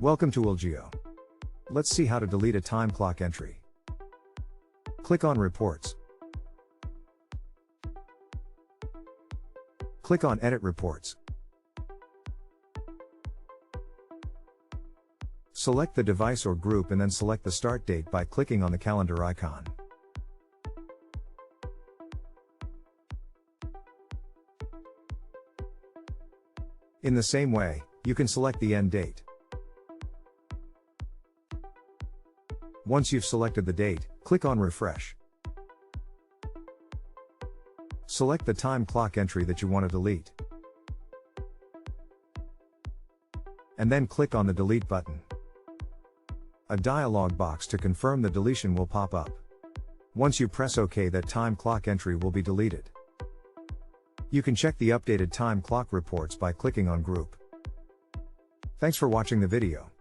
Welcome to Willgeo. Let's see how to delete a time clock entry. Click on Reports. Click on Edit Reports. Select the device or group and then select the start date by clicking on the calendar icon. In the same way, you can select the end date. Once you've selected the date, click on Refresh. Select the time clock entry that you want to delete. And then click on the Delete button. A dialog box to confirm the deletion will pop up. Once you press OK, that time clock entry will be deleted. You can check the updated time clock reports by clicking on Group. Thanks for watching the video.